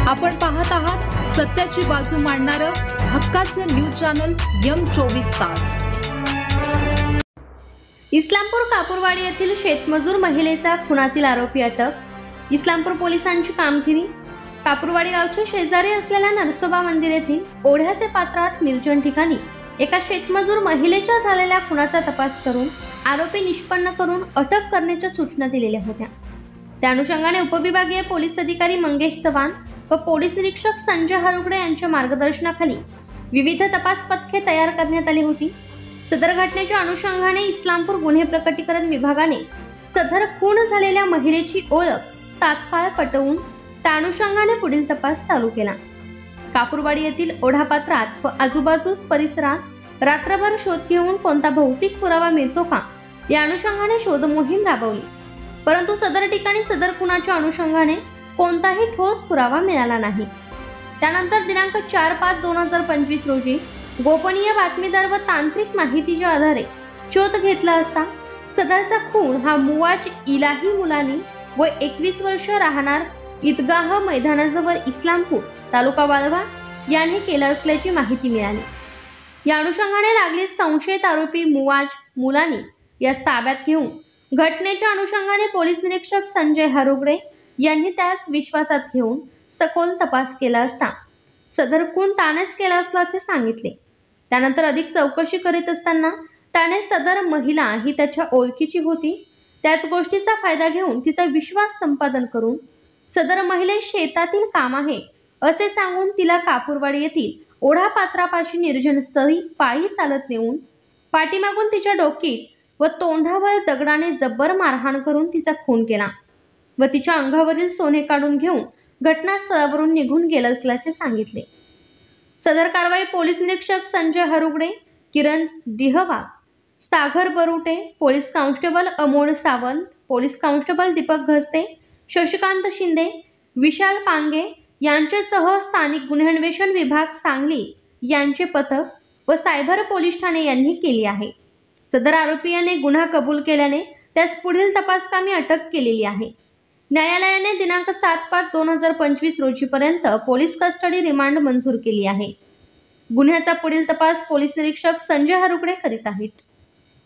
आपण पाहत आहात सत्याची बाजू मांडणारं हक्काचं न्यूज चॅनल M24 तास। इस्लामपूर कापूरवाडी येथील शेतमजूर महिलेचा खुनातील आरोपी अटक। इस्लामपूर पोलिसांची कामगिरी। कापूरवाडी गावच्या शेजारी असलेल्या नरसोबा मंदिर येथील ओढ्याचे पात्रात निर्जन ठिकाणी एका शेतमजूर महिलेच्या झालेल्या खुनाचा तपास करून आरोपी निष्पन्न करून अटक करण्याच्या सूचना दिलेल्या होत्या। त्या अनुषंगाने उपविभागीय पोलीस अधिकारी मंगेश चव्हाण व पोलीस निरीक्षक संजय हरुगडे यांच्या मार्गदर्शनाखाली विविध तपास पथके तयार करण्यात आली होती। सदर घटनेच्या अनुषंगाने इस्लामपूर गुन्हे प्रकटीकरण विभागाने सदर खून झालेल्या महिलेची ओळख तात्काळ पटवून त्या अनुषंगाने पुढील तपास चालू केला। कापूरवाडी येथील ओढापात्रात व आजूबाजूस परिसरात रात्रभर शोध घेऊन कोणता भौतिक पुरावा मिळतो का या अनुषंगाने शोध मोहीम राबवली, परंतु सदर ठिकाणी सदर खुनाच्या अनुषंगाने कोणताही ठोस पुरावा मिळाला नाही। त्यानंतर दिनांक 4/5/2025 रोजी गोपनीय बातमीदार व तांत्रिक माहितीच्या आधारे शोध घेतला असता सदरचा खून हा मुवाज इलाही मुलानी व 21 वर्ष राहणार ईदगाह मैदानाजवळ इस्लामपूर तालुका वाळवा यांनी केला असल्याची माहिती मिळाली। या अनुषंगाने लागलीच संशयित आरोपी मुवाज मुलानी यास ताब्यात घेऊन घटनेच्या अनुषंगाने पोलीस निरीक्षक संजय हरुगडे यांनी त्यास विश्वासात घेऊन सखोल तपास केला असता सदर खून त्यानेच केला असल्याचे सांगितले। त्यानंतर अधिक चौकशी करीत असताना त्याने सदर महिला ही त्याच्या ओळखीची होती, त्याच गोष्टीचा फायदा घेऊन तिचा विश्वास संपादन करून सदर महिलेस शेतातील काम आहे असे सांगून तिला कापूरवाडी येथील ओढापात्रापाशी निर्जन स्थळी पायी चालत नेऊन पाठीमागून तिच्या डोकीत व तोंडावर दगडाने जब्बर मारहाण करून तिचा खून केला व तिच्या अंगावरील सोने काढून घेऊन घटनास्थळावरून निघून गेला असल्याचे सांगितले। सदर कारवाई पोलीस निरीक्षक Sanjay Harugade, Kiran Dihwa, Sagar Barute, police constable Amol Sawant, police constable Deepak Ghaste, Shashikant Shinde, Vishal Pange यांच्यासह स्थानिक गुन्हे अन्वेषण विभाग सांगली यांचे पथक व सायबर पोलीस ठाणे यांनी केली आहे। सदर आरोपी याने गुन्हा कबूल केल्याने त्यास पुढील तपासकामी अटक केलेली आहे। न्यायालयाने दिनांक 7/5/2025 रोजीपर्यंत पोलीस कस्टडी रिमांड मंजूर केली आहे। गुन्ह्याचा पुढील तपास पोलीस निरीक्षक संजय हरुगडे करीत आहेत।